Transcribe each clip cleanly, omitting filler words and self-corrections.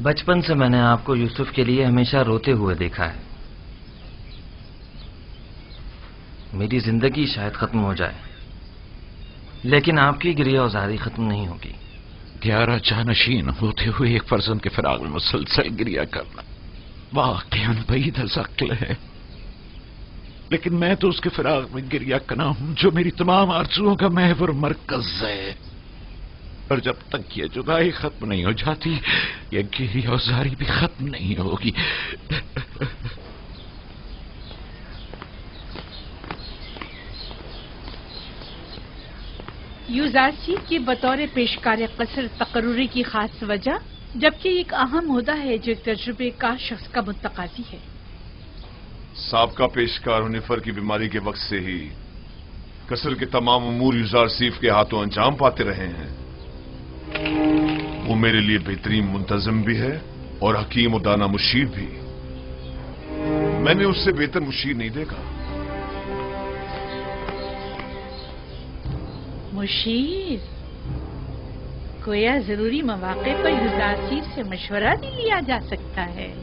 بچپن سے میں نے آپ کو یوسف کے لیے ہمیشہ روتے ہوئے دیکھا ہے. میری زندگی شاید ختم ہو جائے لیکن آپ کی گریہ وزاری ختم نہیں ہوگی. 11 جانشین ہوتے ہوئے ایک فرزند کے فراق میں مسلسل گریہ کرنا واقعاً بعید از عقل ہے، لیکن میں تو اس کے فراق میں گریہ کرنا ہوں جو میری تمام آرزوؤں کا محور مرکز ہے، اور جب تک یہ جدائی ختم نہیں ہو جاتی یہ گریہ وزاری بھی ختم نہیں ہوگی. یوزارسیف کی بطور پیشکار قصر تقرری کی خاص وجہ، جبکہ ایک اہم عہدہ ہے جو ایک تجربے کا شخص کا متقاضی ہے. سابقہ پیشکار ہنیفر کی بیماری کے وقت سے ہی قصر کے تمام امور یوزارسیف کے ہاتھوں انجام پاتے رہے ہیں. وہ میرے لیے بہترین منتظم بھی ہے اور حکیم و دانا مشیر بھی. میں نے اس سے بہتر مشیر نہیں دیکھا. مشیر گویا ضروری مواقع پر یوزارسیف سے مشورہ بھی لیا جا سکتا ہے.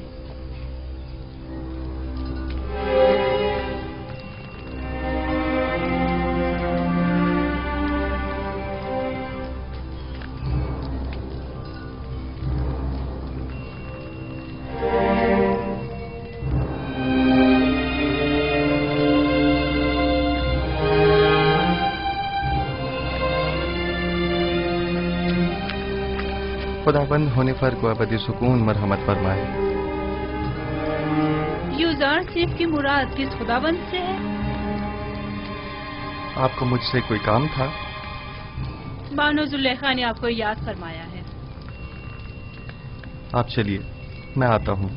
خداوند ہنیفر کو ابدی سکون مرحمت فرمائے. یوزارسیف کی مراد کس خداوند سے ہے؟ آپ کو مجھ سے کوئی کام تھا؟ بانو زلیخا نے آپ کو یاد فرمایا ہے. آپ چلیے میں آتا ہوں.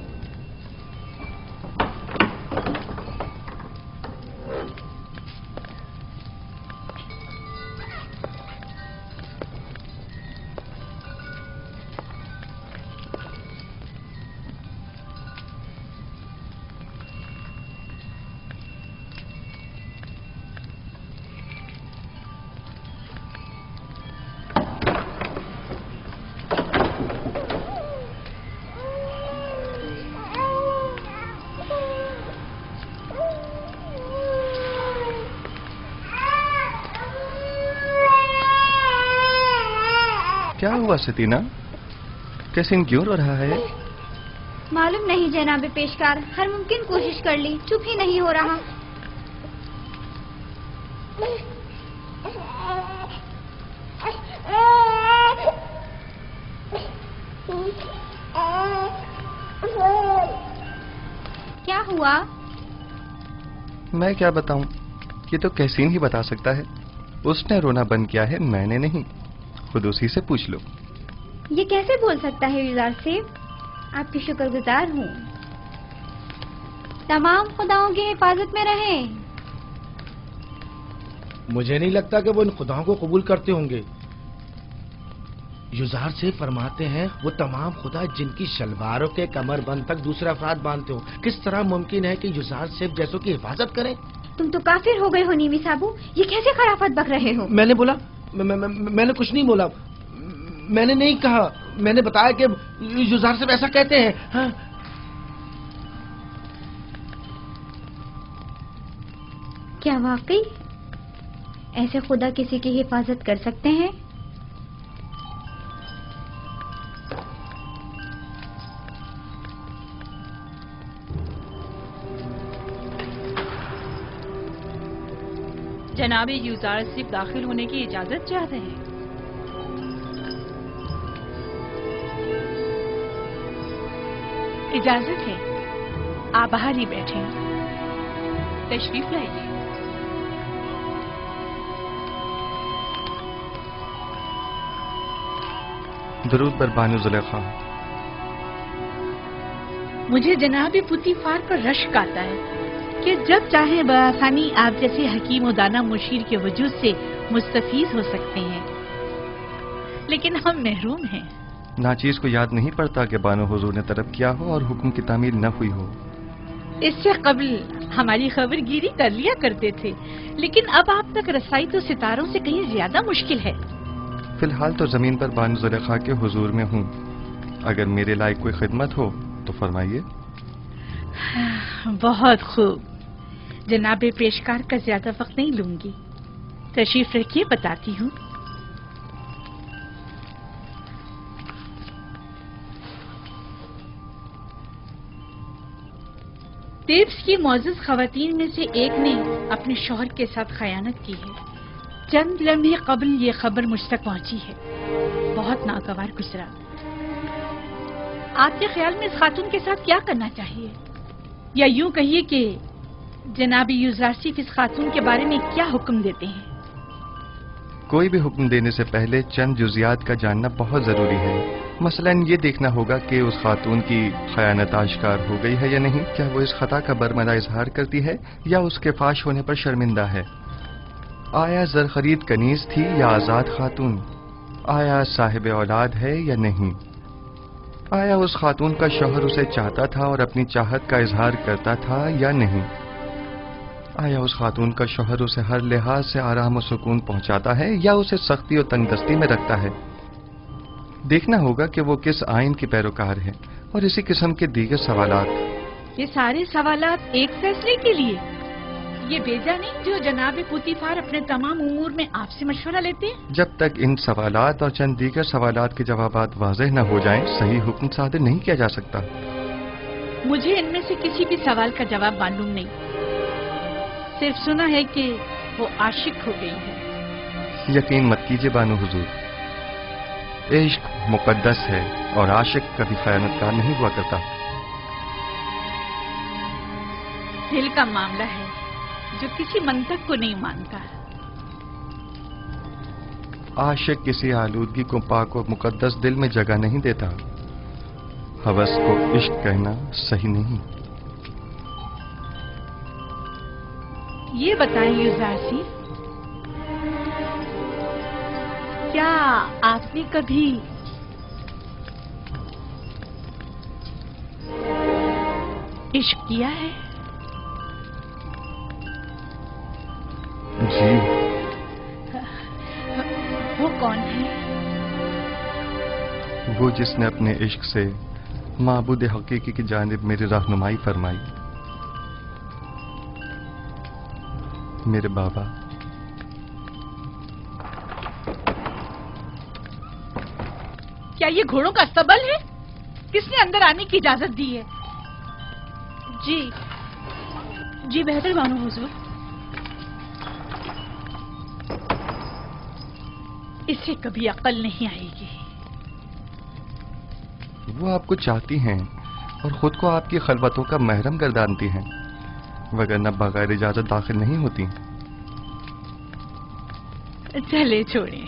کیا ہوا ستینہ؟ کیسن کیوں رو رہا ہے؟ معلوم نہیں جناب پیشکار، ہر ممکن کوشش کر لی، چپ ہی نہیں ہو رہا. کیا ہوا؟ میں کیا بتاؤں، یہ تو کیسین ہی بتا سکتا ہے. اس نے رونا بند کیا ہے، میں نے نہیں. خود اسی سے پوچھ لو. یہ کیسے بول سکتا ہے یوزارسیف؟ آپ کی شکر گزار ہوں. تمام خداؤں کی حفاظت میں رہیں. مجھے نہیں لگتا کہ وہ ان خداؤں کو قبول کرتے ہوں گے. یوزارسیف فرماتے ہیں وہ تمام خدا جن کی شلواروں کے کمر بند تک دوسرے افراد باندھتے ہوں. کس طرح ممکن ہے کہ یوزارسیف جیسوں کی حفاظت کریں؟ تم تو کافر ہو گئے ہو نیمی صاحبو، یہ کیسے خرافت بک رہے ہو؟ میں نے بولا؟ میں نے کچھ نہیں بولا. میں نے نہیں کہا، میں نے بتایا کہ یوزارسیف ایسا کہتے ہیں. ہاں کیا واقعی ایسے خدا کسی کی حفاظت کر سکتے ہیں؟ جناب یوزارسیف داخل ہونے کی اجازت چاہتے ہیں. اجازت ہے، آپ باہر ہی بیٹھیں. تشریف لائیے. درود بر بانو زلیخا. مجھے جناب پوتیفار پر رشک آتا ہے کہ جب چاہیں بآسانی آپ جیسے حکیم و دانا مشیر کے وجود سے مستفیض ہو سکتے ہیں، لیکن ہم محروم ہیں. ناچیز کو یاد نہیں پڑتا کہ بانو حضور نے طلب کیا ہو اور حکم کی تعمیل نہ ہوئی ہو. اس سے قبل ہماری خبر گیری کر لیا کرتے تھے، لیکن اب آپ تک رسائی تو ستاروں سے کہیں زیادہ مشکل ہے. فی الحال تو زمین پر بانو زلیخا کے حضور میں ہوں. अगर मेरे लायक कोई खिदमत हो तो फरमाइए। बहुत खूब। जनाब पेशकार का ज्यादा वक्त नहीं लूंगी, तशरीफ रखिए, बताती हूँ। तेब्स की मौजूद खवातीन में से एक ने अपने शौहर के साथ खयानत की है। चंद लम्हे कबल ये खबर मुझ तक पहुंची है। बहुत नागवार गुजरा। आपके ख्याल में इस खातून के साथ क्या करना चाहिए, या यूं कहिए कि जनाब यूजारसीफ इस खातून के बारे में क्या हुक्म देते हैं? कोई भी हुक्म देने से पहले चंद जुजियात का जानना बहुत जरूरी है। मसलन ये देखना होगा कि उस खातून की खयानत आश्कार हो गई है या नहीं, क्या वो इस खता का बरमदा इजहार करती है या उसके फाश होने पर शर्मिंदा है, आया जर खरीद कनीज थी या आजाद खातून, आया साहिब औलाद है या नहीं, आया उस खातून का शौहर उसे चाहता था और अपनी चाहत का इजहार करता था या नहीं, आया उस खातून का शौहर उसे हर लिहाज से आराम और सुकून पहुंचाता है या उसे सख्ती और तंगदस्ती में रखता है। देखना होगा कि वो किस आइन की पैरोकार है और इसी किस्म के दीगर सवालात। ये सारे सवालात एक फैसले के लिए, ये बेजा नहीं जो जनाब पुतीफार अपने तमाम उमूर में आपसे मशवरा लेते हैं? जब तक इन सवालात और चंद दीगर सवालात के जवाबात वाज़ेह न हो जाएं, सही हुक्म सादर नहीं किया जा सकता। मुझे इनमें से किसी भी सवाल का जवाब मालूम नहीं, सिर्फ सुना है कि वो आशिक हो गई है। यकीन मत कीजिए बानो हुजूर, इश्क मुकद्दस है और आशिक कभी खयानतकार नहीं हुआ करता। दिल का मामला है जो किसी मंतक को नहीं मानता। आशिक किसी आलूदगी को पाक और मुकद्दस दिल में जगह नहीं देता। हवस को इश्क कहना सही नहीं। ये बताएं यूजारसी, क्या आपने कभी इश्क किया है? जी। वो कौन है? वो जिसने अपने इश्क से माबूद हकीकी की जानिब मेरी रहनुमाई फरमाई। मेरे बाबा। क्या ये घोड़ों का अस्तबल है? किसने अंदर आने की इजाजत दी है? जी बेहतर मानो हुजूर। इसे कभी अकल नहीं आएगी। वो आपको चाहती हैं और खुद को आपकी खलवतों का महरम गर्दानती हैं, वगरना बगैर इजाजत दाखिल नहीं होती। चले छोड़ें।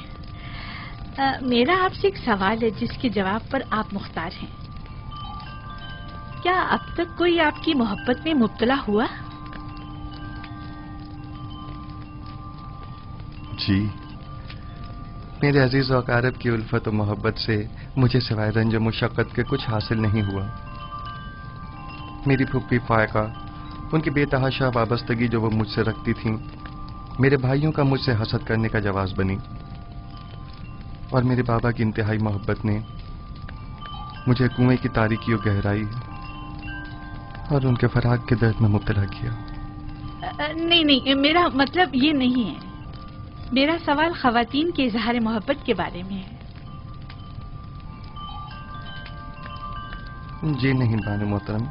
मेरा आपसे एक सवाल है जिसके जवाब पर आप मुख्तार हैं। क्या अब तक कोई आपकी मोहब्बत में मुब्तला हुआ? जी, मेरे अजीज और अकारब की उल्फत और मोहब्बत से मुझे सिवाय रंज और मुशक्कत के कुछ हासिल नहीं हुआ। मेरी फूफी फायका, उनकी बेतहाशा वाबस्तगी जो वो मुझसे रखती थीं, मेरे भाइयों का मुझसे हसद करने का जवाब बनी, और मेरे बाबा की इंतहाई मोहब्बत ने मुझे कुएं की तारीकी और गहराई और उनके फराग के दर्द में मुब्तला किया। नहीं, मेरा मतलब ये नहीं है। मेरा सवाल खवातीन के इजहार मोहब्बत के बारे में है। जी नहीं बानो मोहतरम,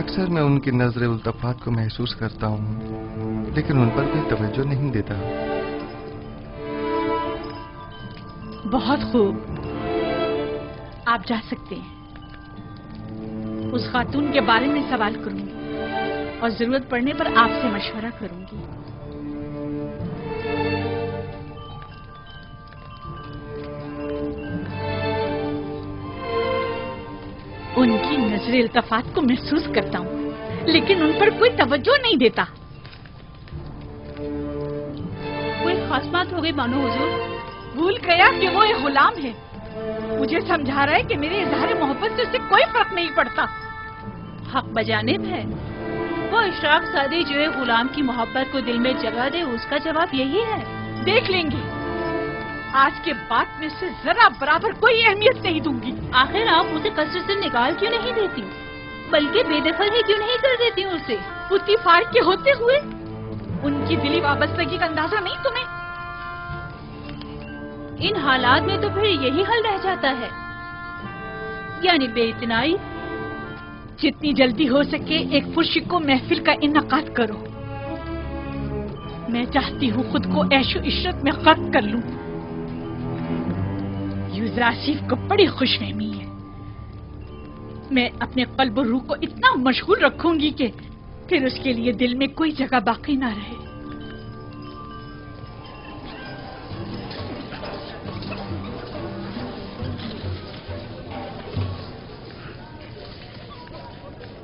अक्सर मैं उनकी नजर उल्तफात को महसूस करता हूँ, लेकिन उन पर कोई तवज्जो नहीं देता। बहुत खूब, आप जा सकते हैं। उस खातून के बारे में सवाल करूंगी और जरूरत पड़ने पर आपसे मशवरा करूंगी। उनकी नजर इल्तफात को महसूस करता हूँ, लेकिन उन पर कोई तवज्जो नहीं देता। कोई खास बात हो गई मानो हुजूर? भूल गया कि वो एक गुलाम है। मुझे समझा रहा है कि मेरे इजहार मोहब्बत से उसे कोई फर्क नहीं पड़ता। हक बजानिब है। वो इशराक सादी जो है गुलाम की मोहब्बत को दिल में जगा दे, उसका जवाब यही है। देख लेंगे। आज के बाद में से जरा बराबर कोई अहमियत नहीं दूंगी। आखिर आप उसे कसर से निकाल क्यों नहीं देती, बल्कि बेदखल ही क्यों नहीं कर देती उसे? पुतीफार के होते हुए उनकी दिली वाबस्तगी का अंदाजा नहीं तुम्हें? इन हालात में तो फिर यही हल रह जाता है, यानी बेइतनाई। जितनी जल्दी हो सके एक पुरशिको महफिल का इन्नाकाद करो। मैं चाहती हूँ खुद को ऐशो इशरत में गर्क कर लूं। यूज़र आसिफ को बड़ी खुशफहमी है। मैं अपने कल्ब और रूह को इतना मशगूल रखूंगी कि फिर उसके लिए दिल में कोई जगह बाकी ना रहे।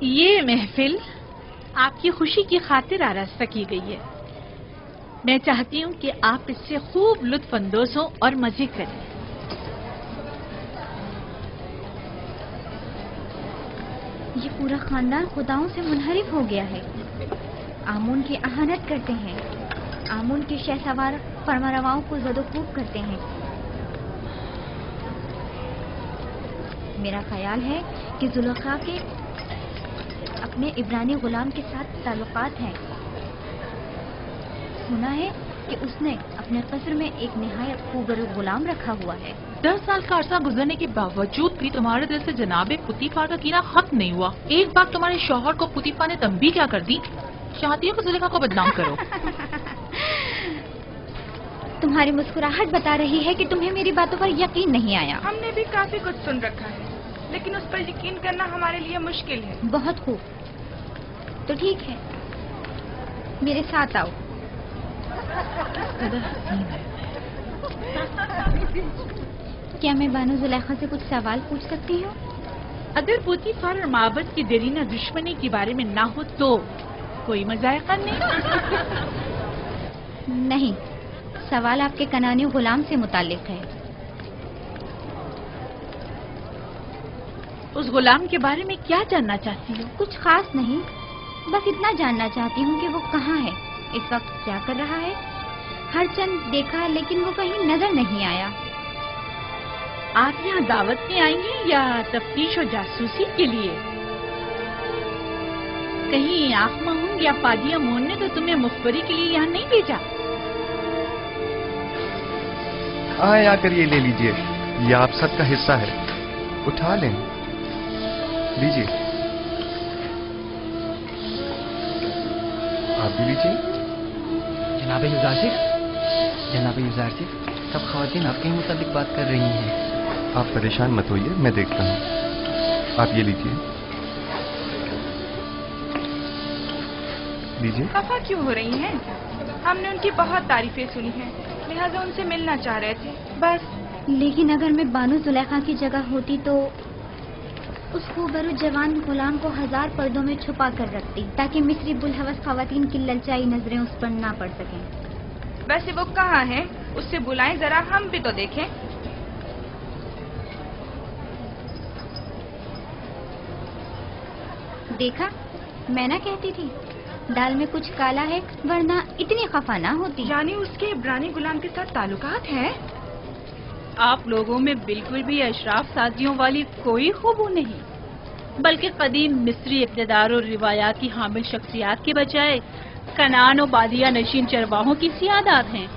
ये महफिल आपकी खुशी की खातिर आरास्ता की गई है। मैं चाहती हूँ कि आप इससे खूब लुत्फ अंदोज हों और मजे करें। ये पूरा खानदान खुदाओं से मुनहरिफ हो गया है। आमून की अहानत करते हैं, आमून के शहसवार फरमारवाओं को ज़दोखूब करते हैं। मेरा ख्याल है कि जुलेखा के अपने इब्रानी गुलाम के साथ ताल्लुकात हैं। सुना है कि उसने अपने कस्र में एक निहायत खूबसूरत गुलाम रखा हुआ है। 10 साल का अरसा गुजरने के बावजूद भी तुम्हारे दिल से जनाबे पुतीफार का कीना खत्म नहीं हुआ। एक बार तुम्हारे शौहर को पुतीफार ने तंबीह क्या कर दी, चाहती हो कि जुलेखा को बदनाम करो। तुम्हारी मुस्कुराहट बता रही है कि तुम्हें मेरी बातों पर यकीन नहीं आया। हमने भी काफी कुछ सुन रखा है, लेकिन उस पर यकीन करना हमारे लिए मुश्किल है। बहुत खूब, तो ठीक है, मेरे साथ आओ। क्या मैं बानो जुलेखा से कुछ सवाल पूछ सकती हूँ? अगर पुतीफार और माबद की देरीना दुश्मनी के बारे में ना हो तो कोई मजायका नहीं। नहीं, सवाल आपके कनानी गुलाम से मुताल्लिक है। उस गुलाम के बारे में क्या जानना चाहती हो? कुछ खास नहीं, बस इतना जानना चाहती हूँ कि वो कहाँ है, इस वक्त क्या कर रहा है। हर चंद देखा लेकिन वो कहीं नजर नहीं आया। आप यहाँ दावत में आएंगी या तफ्तीश और जासूसी के लिए? कहीं आँख महूंग या पादिया मोहन ने तो तुम्हें मुखबरी के लिए यहाँ नहीं भेजा? आए आकर ये ले लीजिए, ये आप सबका हिस्सा है, उठा लें, लीजिए। आप भी लीजिए। जनाब यूज़ार सिफ, सब ख़वातीन आपके ही मुताबिक बात कर रही हैं। आप परेशान मत होइए, मैं देखता हूँ। आप ये लीजिए, लीजिए। खफा क्यों हो रही हैं? हमने उनकी बहुत तारीफें सुनी हैं, लिहाजा उनसे मिलना चाह रहे थे, बस। लेकिन अगर मैं बानो जुलेखा की जगह होती तो उस खूबसूरत जवान गुलाम को 1000 पर्दों में छुपा कर रखती, ताकि मिस्री बुलहवस ख़वातीन की ललचाई नजरें उस पर ना पड़ सकें। वैसे वो कहाँ है? उससे बुलाएं जरा, हम भी तो देखें। देखा, मैं ना कहती थी, दाल में कुछ काला है, वरना इतनी खफा ना होती। यानी उसके इब्रानी गुलाम के साथ ताल्लुकात हैं? आप लोगों में बिल्कुल भी अशराफ साजियों वाली कोई खूबू नहीं, बल्कि कदीम मिस्री इक़्तिदार और रिवायात की हामिल शख्सियात के बजाय कनान और बादिया नशीन चरवाहों की सियादात हैं।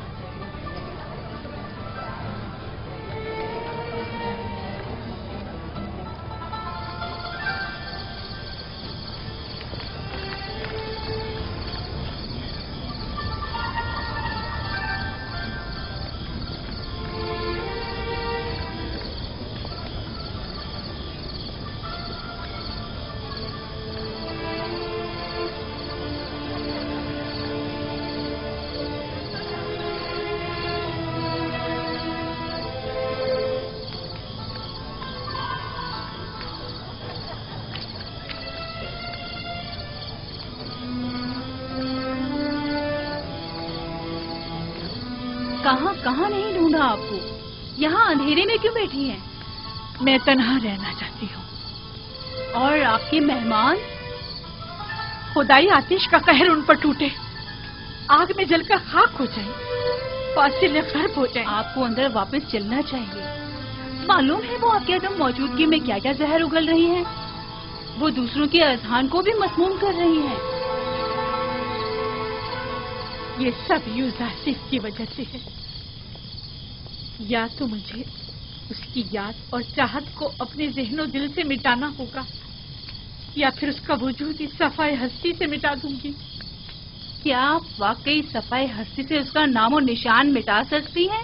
कहाँ कहाँ नहीं ढूंढा आपको, यहाँ अंधेरे में क्यों बैठी हैं? मैं तन्हा रहना चाहती हूँ। और आपके मेहमान? खुदाई आतिश का कहर उन पर टूटे, आग में जलकर खाक हो जाए। फासिले खर्ब हो जाए। आपको अंदर वापस चलना चाहिए। मालूम है वो आपके अदम मौजूदगी में क्या क्या जहर उगल रही हैं? वो दूसरों के अजहान को भी मसमूम कर रही हैं। ये सब यूजासिफ की वजह से है। या तो मुझे उसकी याद और चाहत को अपने ज़हनो दिल से मिटाना होगा, या फिर उसका वजूद इस सफाए हस्ती से मिटा दूंगी। क्या आप वाकई सफाई हस्ती से उसका नामो निशान मिटा सकती हैं?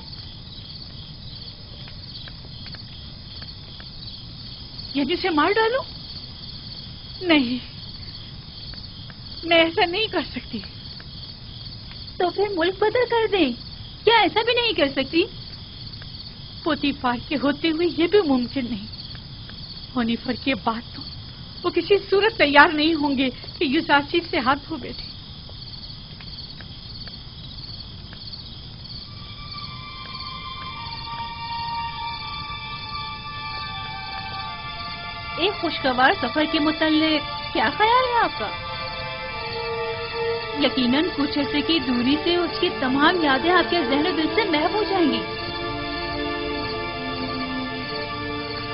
यदि उसे मार डालूं? नहीं, मैं ऐसा नहीं कर सकती। तो फिर मुल्क बदल कर दें। क्या ऐसा भी नहीं कर सकती? पोतीफार के होते हुए ये भी मुमकिन नहीं। होनीफर के बाद तो वो किसी सूरत तैयार नहीं होंगे कि यूजासिफ से हाथ धो बैठे। एक खुशगवार सफर के मुताल्लिक क्या ख्याल है आपका? यकीनन कुछ अर्से की दूरी से उसकी तमाम यादें आपके ज़हन दिल से महव हो जाएंगी।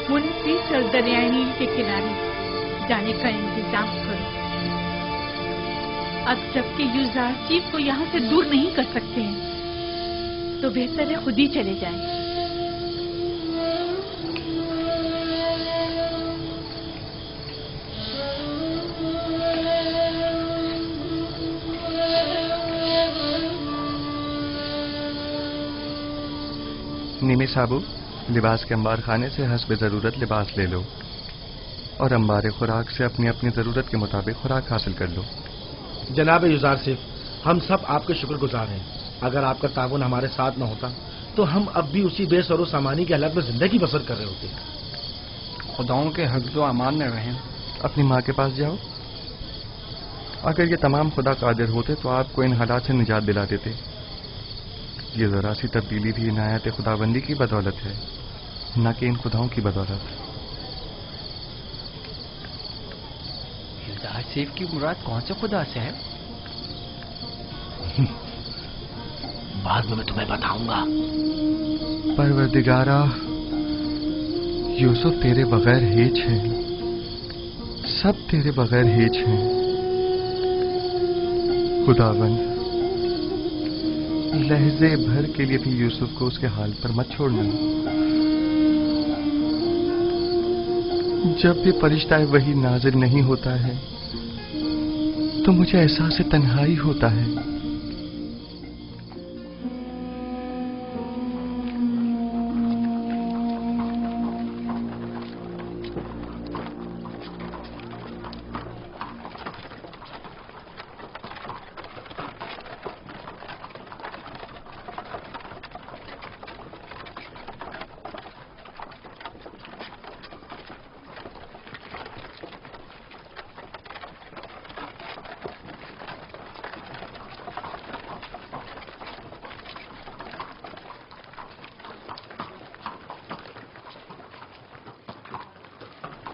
मुनफिस और दरियाए नील के किनारे जाने का इंतजाम करो। अब जबकि यूजासिफ को यहाँ से दूर नहीं कर सकते हैं, तो बेहतर है खुद ही चले जाएं। निमी साबू, लिबास के अंबार खाने से हस्ब ज़रूरत लिबास ले लो और अंबार खुराक से अपनी अपनी ज़रूरत के मुताबिक खुराक हासिल कर लो। जनाब यूजासिफ, हम सब आपके शुक्रगुजार हैं। अगर आपका ताउन हमारे साथ न होता तो हम अब भी उसी बेसरो सामानी के हालत में जिंदगी बसर कर रहे होते। खुदाओं के हफ्ज़ व अमान में रहें। अपनी माँ के पास जाओ। अगर ये तमाम खुदा कादिर होते तो आपको इन हालात से निजात दिला देते। ये जरा सी तब्दीली भी इनायत खुदाबंदी की बदौलत है, न कि इन खुदाओं की बदौलत। यूजासिफ की मुराद कौन से खुदा से है? बाद में मैं तुम्हें बताऊंगा। परवरदिगारा, यूसुफ तेरे बगैर हेज है, सब तेरे बगैर हेज हैं। खुदाबंद, लहजे भर के लिए भी यूसुफ को उसके हाल पर मत छोड़ना। जब भी फरिश्ता वही नाजिल नहीं होता है तो मुझे एहसास तन्हाई होता है।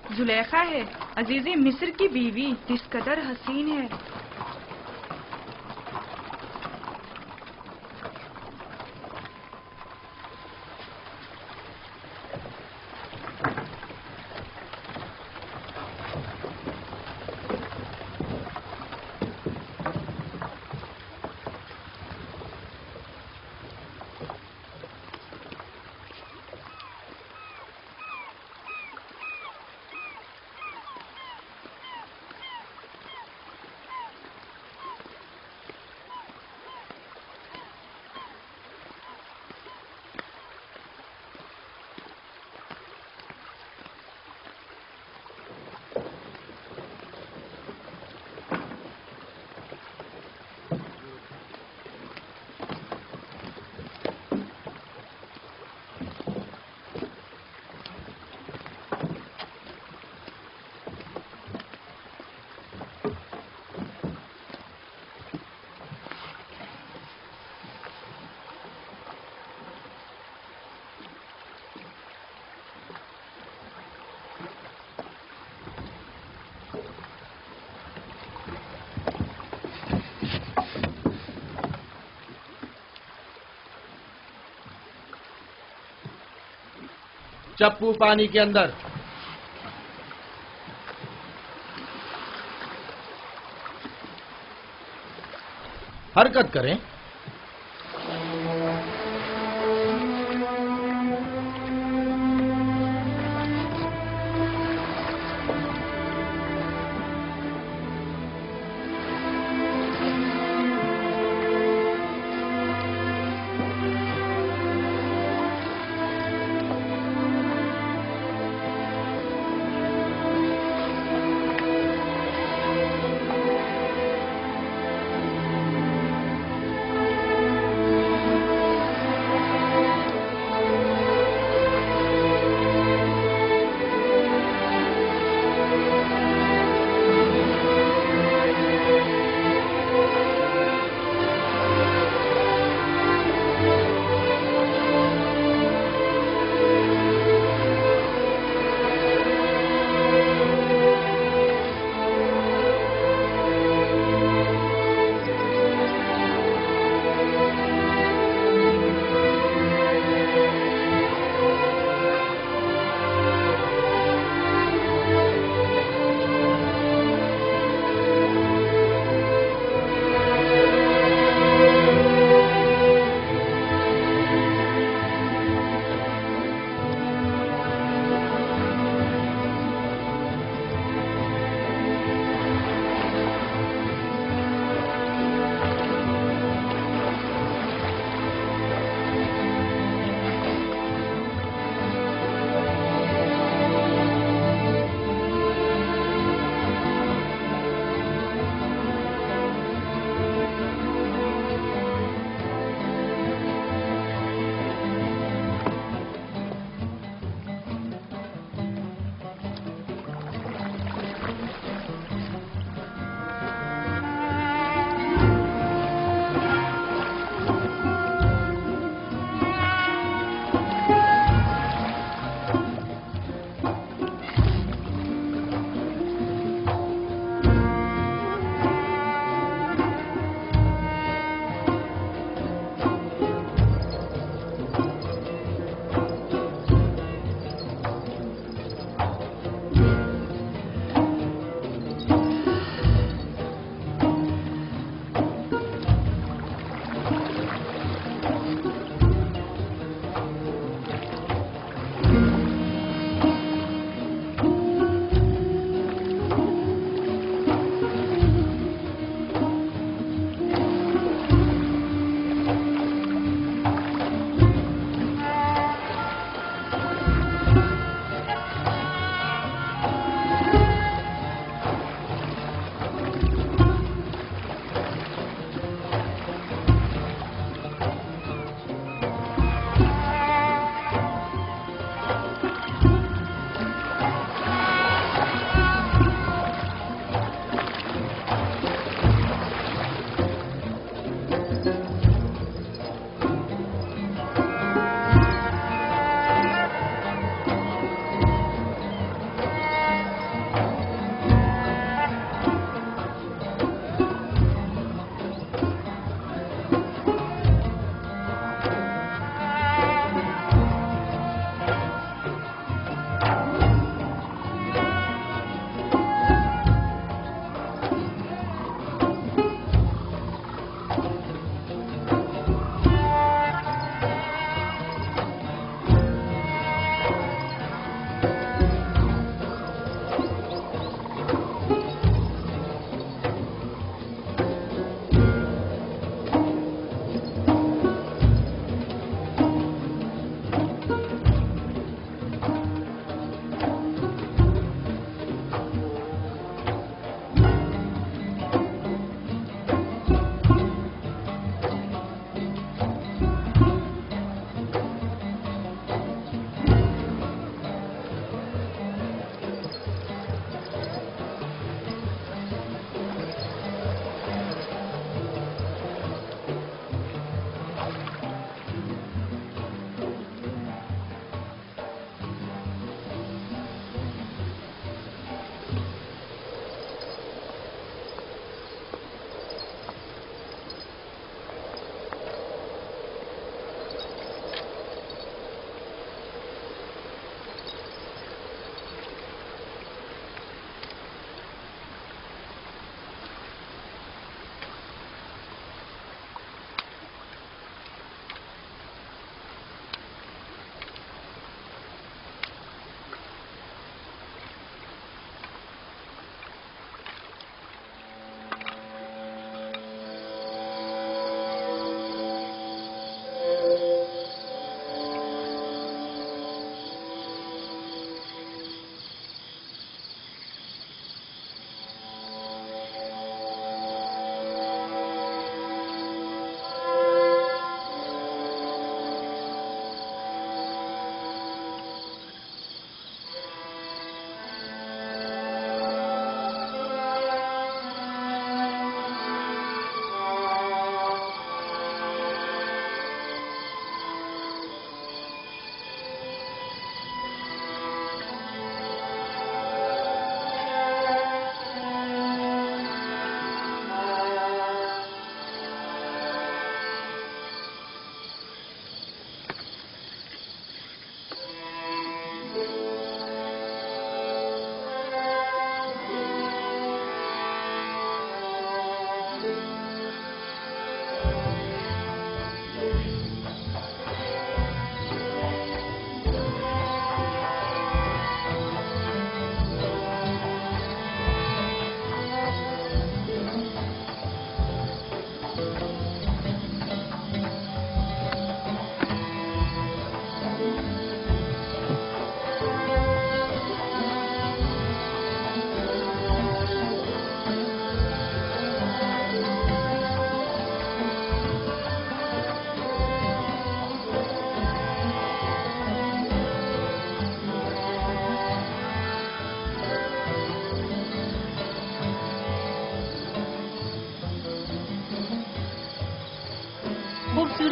जुलेखा है, अजीज़े मिस्र की बीवी, किस कदर हसीन है। चप्पू पानी के अंदर। हरकत करें।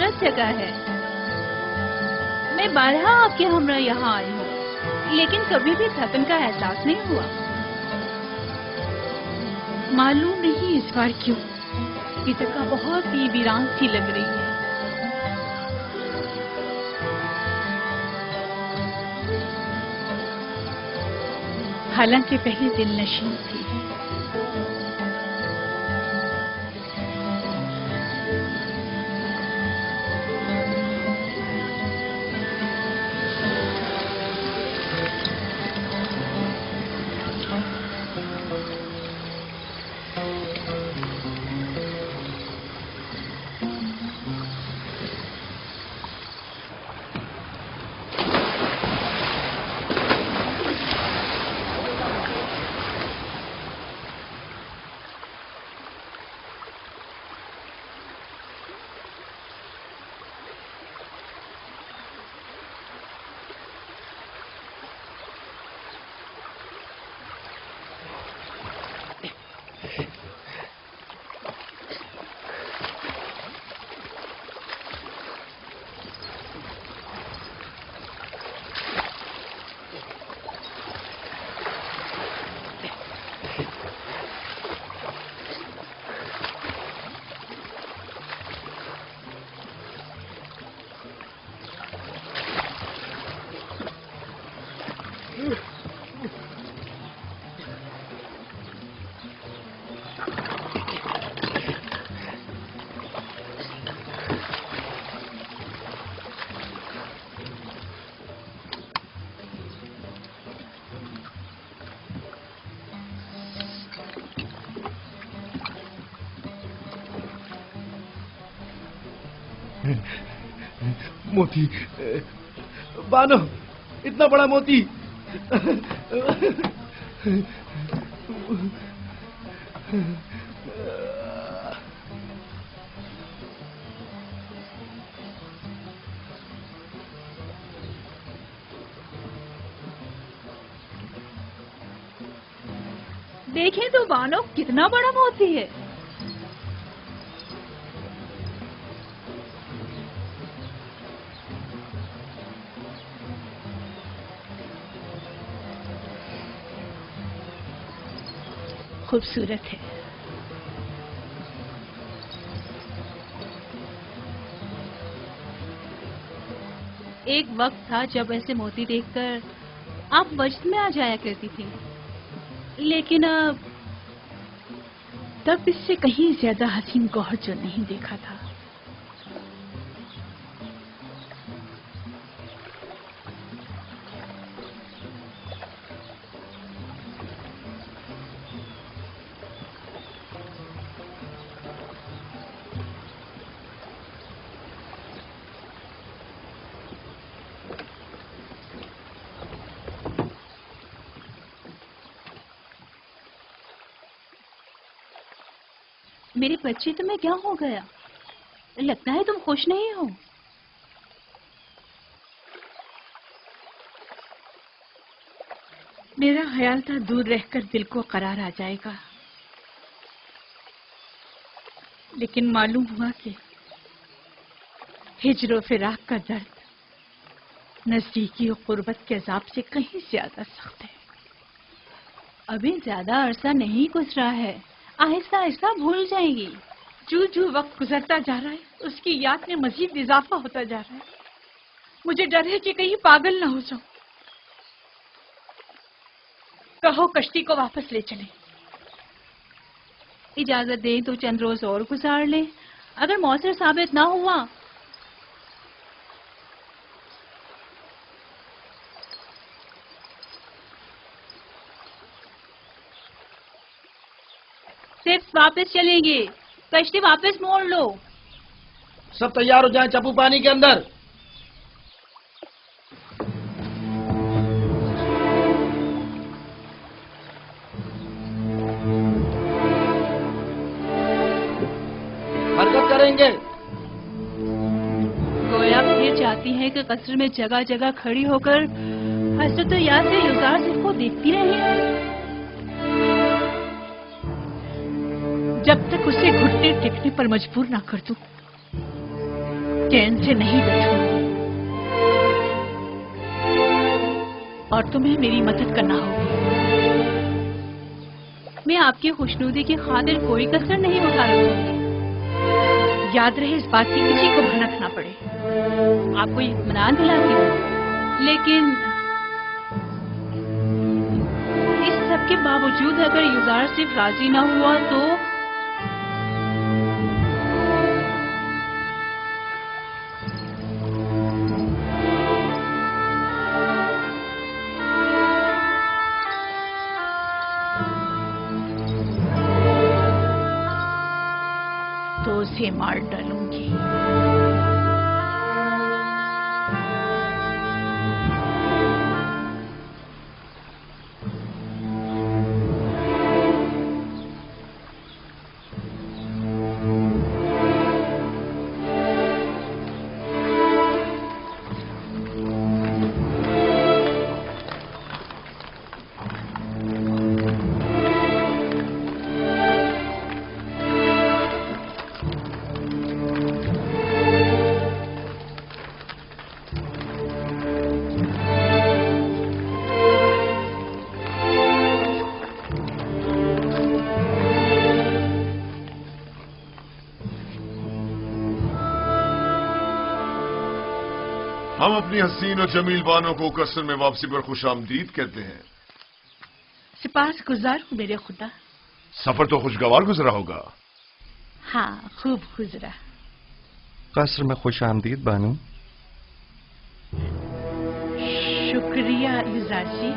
खूबसूरत जगह है। मैं बारहा आपके हमरा यहाँ आई हूँ, लेकिन कभी भी थकन का एहसास नहीं हुआ। मालूम नहीं इस बार क्यों ये जगह बहुत ही वीरान सी लग रही है। हालांकि पहले दिल नशीन थी। मोती, बानो, इतना बड़ा मोती। देखें तो बानो, कितना बड़ा मोती है। खूबसूरत है। एक वक्त था जब ऐसे मोती देखकर आप वजद में आ जाया करती थी, लेकिन अब तब इससे कहीं ज्यादा हसीन गौहर जो नहीं देखा था। मेरी बच्ची, तुम्हें क्या हो गया? लगता है तुम खुश नहीं हो। मेरा ख्याल था दूर रहकर दिल को करार आ जाएगा, लेकिन मालूम हुआ कि हिज्र फिराक का दर्द नजदीकी और कुर्बत के अजाब से कहीं ज्यादा सख्त है। अभी ज्यादा अरसा नहीं गुजरा है, आहिस्ता आहिस्ता भूल जाएगी। जो जो वक्त गुजरता जा रहा है उसकी याद में मजीद इजाफा होता जा रहा है। मुझे डर है कि कहीं पागल ना हो जाऊं। कहो कश्ती को वापस ले चले। इजाजत दें तो चंद रोज और गुजार ले। अगर मौसर साबित ना हुआ सिर्फ वापस चलेंगे। कश्ती वापस मोड़ लो। सब तैयार हो जाएं, चप्पू पानी के अंदर। हरकत करेंगे। गोया फिर चाहती है कि कस्र में जगह जगह खड़ी होकर हजरत यासिर युज़ारसिफ को देखती रहे, जब तक उसे घुटने टेकने पर मजबूर ना कर दूं। चैन से नहीं बैठूंगी और तुम्हें मेरी मदद करना होगी। मैं आपकी खुशनुदी की खातिर कोई कसर नहीं उठा रखूंगी। याद रहे इस बात की किसी को भनक ना पड़े। आपको इत्मीनान दिलाती हूँ, लेकिन इस सब के बावजूद अगर युजार सिर्फ राजी ना हुआ तो उसे मार डालूंगी। हम अपनी हसीन और जमील बानों को कसर में वापसी पर खुशामदीद कहते हैं। सिपास गुजार हूँ मेरे खुदा। सफर तो खुशगवार गुजरा होगा। हाँ, खूब गुजरा। कसर में खुश आमदीद बानो। शुक्रिया युजारसी।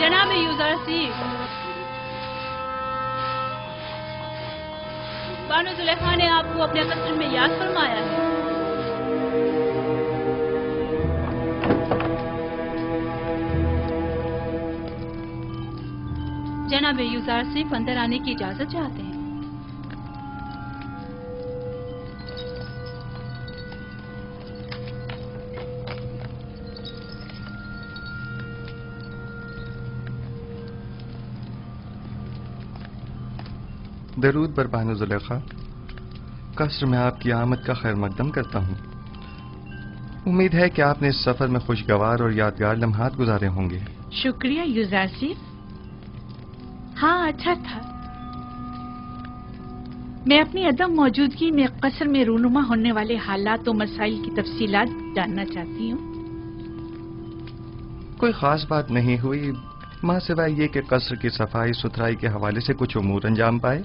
जनाब युजारसी, बानो जुलेखा ने आपको अपने कसर में याद फरमाया है। जनाब युजारसी अंदर आने की इजाजत चाहते हैं। दरूद बर बानो जुलेखा। कसर में आपकी आमद का खैर मकदम करता हूँ। उम्मीद है कि आपने इस सफर में खुशगवार और यादगार लम्हात गुजारे होंगे। शुक्रिया युजारसी। हाँ, अच्छा था। मैं अपनी अदम मौजूदगी में कसर में रूनुमा होने वाले हालात और मसाइल की तफसीलात जानना चाहती हूँ। कोई खास बात नहीं हुई, मां सिवाय ये कि कसर की सफाई सुथराई के हवाले से कुछ उमूर अंजाम पाए।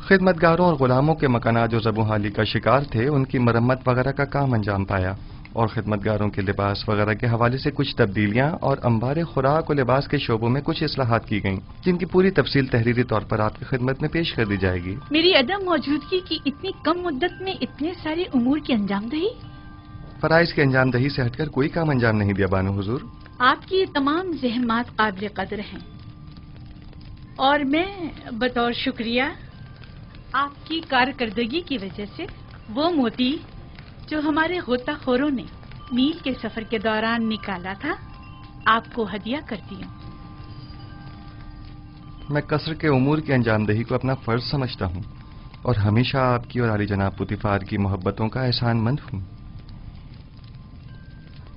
खिदमतगारों और गुलामों के मकानात जो ज़बूहाली का शिकार थे उनकी मरम्मत वगैरह का काम अंजाम पाया और खिदमतगारों के लिबास वगैरह के हवाले से कुछ तब्दीलियां और अंबार खुराक और लिबास के शोबों में कुछ इस्लाहात की गईं, जिनकी पूरी तफसील तहरीरी तौर पर आपकी खिदमत में पेश कर दी जाएगी। मेरी अदम मौजूदगी की इतनी कम मुद्दत में इतने सारे उमूर की अंजामदही? फराइज की अंजामदही से हटकर कोई काम अंजाम नहीं दिया बानो हुजूर। आपकी ये तमाम ज़हमात काबिल कदर हैं और मैं बतौर शुक्रिया आपकी कारकर्दगी की वजह से वो मोती जो हमारे गोताखोरों ने मील के सफर के दौरान निकाला था आपको हदिया करती हूँ। मैं कसर के उमूर की अंजामदही को अपना फर्ज समझता हूँ और हमेशा आपकी और आली जनाब पुतिफार की मोहब्बतों का एहसानमंद हूँ।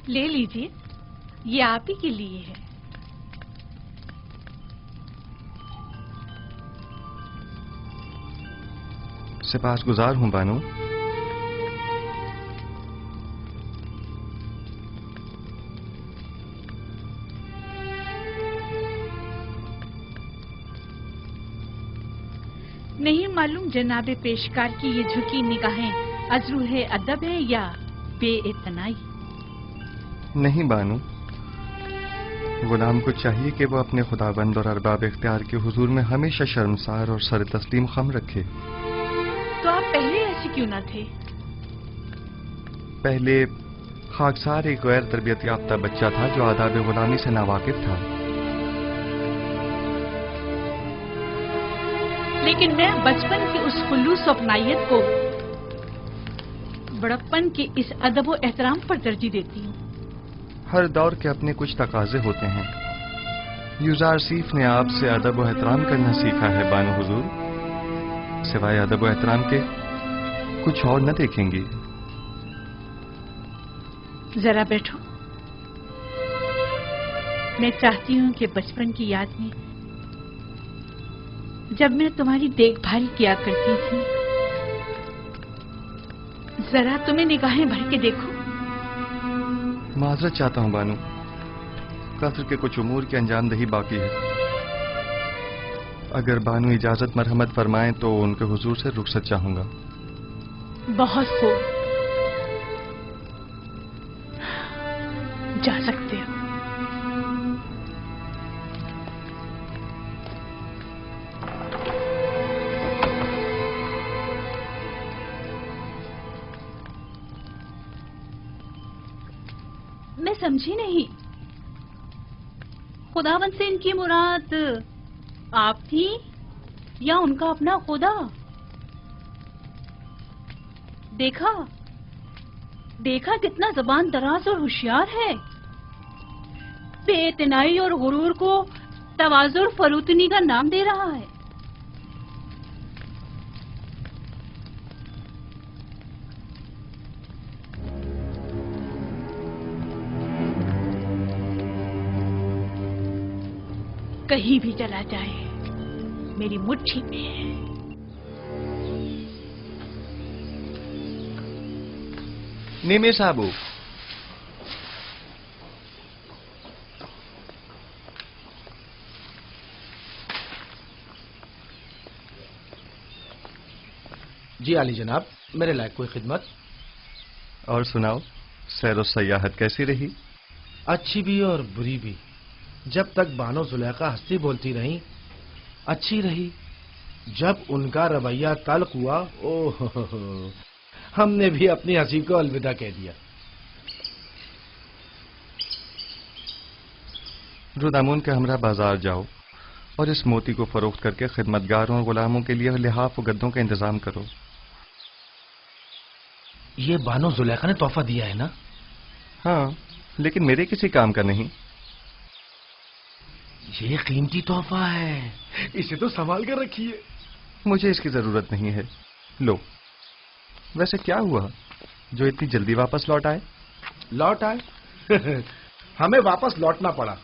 ले लीजिए, ये आप ही के लिए है। सिपासगुजार हूँ बानो। नहीं मालूम जनाबे पेशकार की ये झुकी निगाहें अज़रूहे अदब है या बेइतनाई? नहीं बानो, غلام کو چاہیے کہ وہ اپنے خداوند اور ارباب اختیار کے حضور میں ہمیشہ شرمسار اور سر تسلیم خم رکھے۔ تو آپ پہلے ایسے کیوں نہ تھے؟ پہلے خاکسار ایک غیر تربیت یافتہ بچہ تھا جو آداب غلامی سے ناواقف تھا۔ لیکن میں بچپن کی اس خلوص و اپنائیت کو بڑپن کے اس ادب و احترام پر ترجیح دیتی ہوں۔ ہر دور کے اپنے کچھ تقاضے ہوتے ہیں۔ یوزارسیف نے آپ سے ادب و احترام کرنا سیکھا ہے بانو حضور، سوائے ادب و احترام کے کچھ اور نہ دیکھیں گی۔ ذرا بیٹھو، میں چاہتی ہوں کہ بچپن کی یاد میں جب میں تمہاری دیکھ بھال کیا کرتی تھی، ذرا تمہیں نگاہیں بھر کے دیکھو۔ معذرت چاہتا ہوں بانو، قصر کے کچھ امور کی انجام دہی باقی ہے۔ اگر بانو اجازت مرحمت فرمائیں تو ان کے حضور سے رخصت چاہوں گا۔ بہت خوب، جا سکتے ہو۔ میں سمجھی نہیں، خداوند سے ان کی مراد آپ تھی یا ان کا اپنا خدا؟ دیکھا دیکھا کتنا زبان دراز اور ہوشیار ہے، بے اعتنائی اور غرور کو تواضع اور فروتنی کا نام دے رہا ہے۔ کہیں بھی چلا جائے میری مٹھی میں ہے۔ نیمے صاحبو، جی علی جناب، میرے لائق کوئی خدمت؟ اور سناؤ، سیر و سیاحت کیسی رہی؟ اچھی بھی اور بری بھی۔ جب تک بانو زلیخا ہنستی بولتی رہیں اچھی رہی، جب ان کا رویہ تلخ ہوا ہم نے بھی اپنی ہنسی کو الوداع کہہ دیا۔ رودامون کے ہمراہ بازار جاؤ اور اس موتی کو فروخت کر کے خدمتگاروں اور غلاموں کے لیے لحاف و گدوں کا انتظام کرو۔ یہ بانو زلیخا نے تحفہ دیا ہے نا؟ ہاں، لیکن میرے کسی کام کا نہیں۔ یہ قیمتی تحفہ ہے، اسے تو سنبھال کر رکھیے۔ مجھے اس کی ضرورت نہیں ہے، لو۔ ویسے کیا ہوا جو اتنی جلدی واپس لوٹ آئے؟ لوٹ آئے؟ ہمیں واپس لوٹنا پڑا،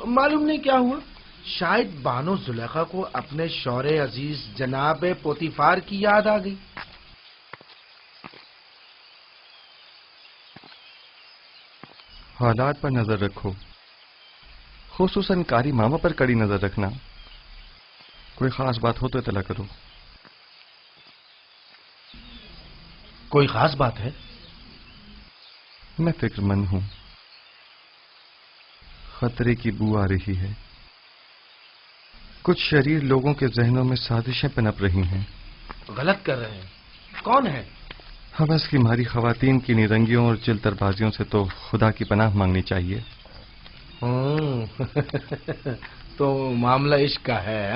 معلوم نہیں کیا ہوا۔ شاید بانو زلیخا کو اپنے شوہر عزیز جناب پوتیفار کی یاد آ گئی۔ حالات پر نظر رکھو، خصوصاً کاری ماما پر کڑی نظر رکھنا۔ کوئی خاص بات ہو تو اطلاع کرو۔ کوئی خاص بات ہے؟ میں فکر مند ہوں، خطرے کی بو آ رہی ہے۔ کچھ شریر لوگوں کے ذہنوں میں سازشیں پنپ رہی ہیں۔ غلط کر رہے ہیں؟ کون ہے؟ حوث کی ماری خواتین کی نرنگیوں اور چلتر بازیوں سے تو خدا کی پناہ مانگنی چاہیے۔ تو معاملہ عشق کا ہے؟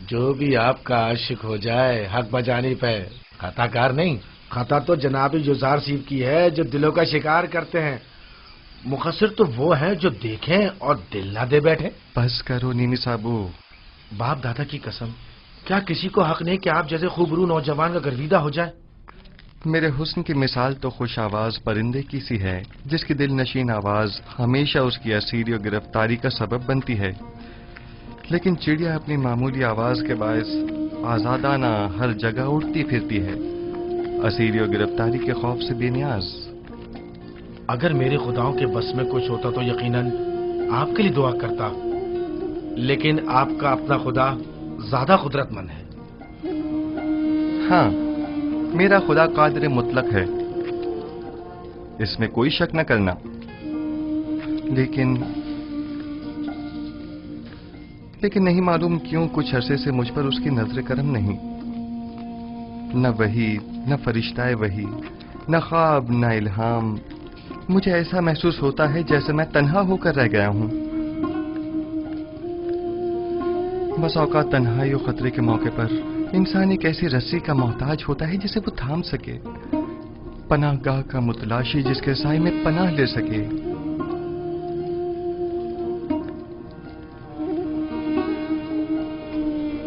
جو بھی آپ کا عاشق ہو جائے حق بجانی پہ خطا کار نہیں۔ خطا تو جناب یوزارسیف کی ہے جو دلوں کا شکار کرتے ہیں، مقصر تو وہ ہیں جو دیکھیں اور دل نہ دے بیٹھے۔ بس کرو نیمی صاحبو۔ باپ دادا کی قسم، کیا کسی کو حق نہیں کہ آپ جیسے خوبرو نوجوان کا گرویدہ ہو جائے؟ میرے حسن کی مثال تو خوش آواز پرندے کی سی ہے جس کی دل نشین آواز ہمیشہ اس کی اسیری و گرفتاری کا سبب بنتی ہے، لیکن چڑیا اپنی معمولی آواز کے باعث آزادانہ ہر جگہ اڑتی پھرتی ہے، اسیری و گرفتاری کے خوف سے بے نیاز۔ اگر میرے خداؤں کے بس میں کچھ ہوتا تو یقیناً آپ کے لیے دعا کرتا، لیکن آپ کا اپنا خدا زیادہ قدرت مند ہے۔ ہاں، میرا خدا قادر مطلق ہے، اس میں کوئی شک نہ کرنا، لیکن لیکن نہیں معلوم کیوں کچھ عرصے سے مجھ پر اس کی نظر کرم نہیں. نہ وحی، نہ فرشتہ وحی، نہ خواب، نہ الہام. مجھے ایسا محسوس ہوتا ہے جیسے میں تنہا ہو کر رہ گیا ہوں. بس اوقات تنہائی و خطرے کے موقع پر انسان ایک ایسی رسی کا محتاج ہوتا ہے جسے وہ تھام سکے، پناہ گاہ کا متلاشی جس کے سائے میں پناہ لے سکے.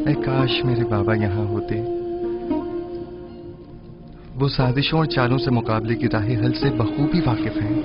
اے کاش میرے بابا یہاں ہوتے. وہ سازشوں اور چالوں سے مقابلے کی راہ حل سے بخوبی واقف ہیں.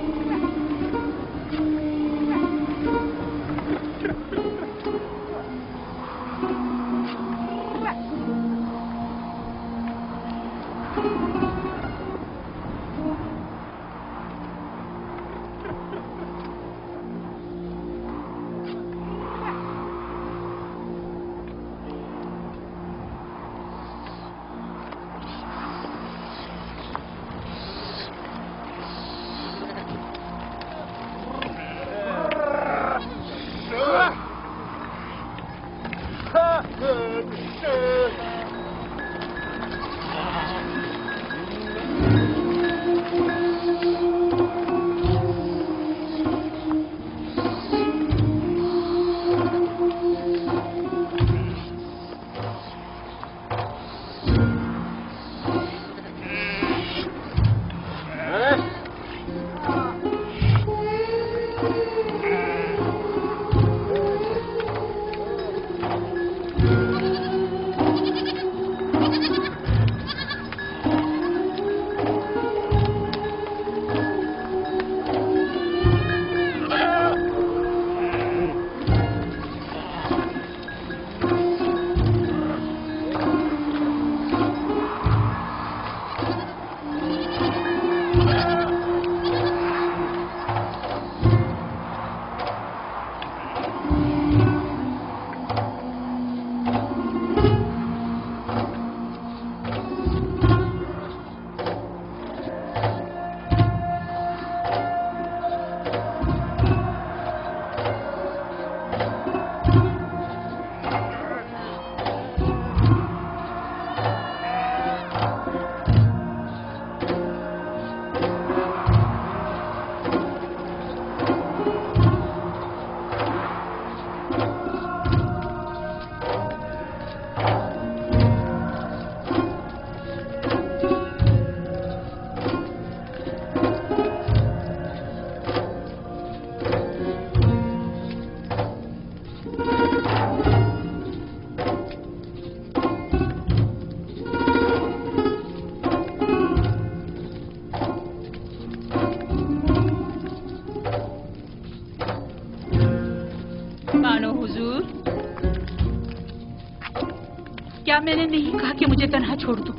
کیا میں نے نہیں کہا کہ مجھے تنہا چھوڑ دو؟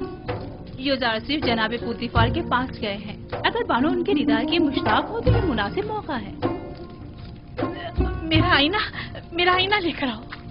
یوزار صرف جناب پوتیفار کے پاس گئے ہیں. اگر بانو ان کے دیدار کے مشتاق ہو تو یہ مناسب موقع ہے. میرا آئینہ لے کر آؤ.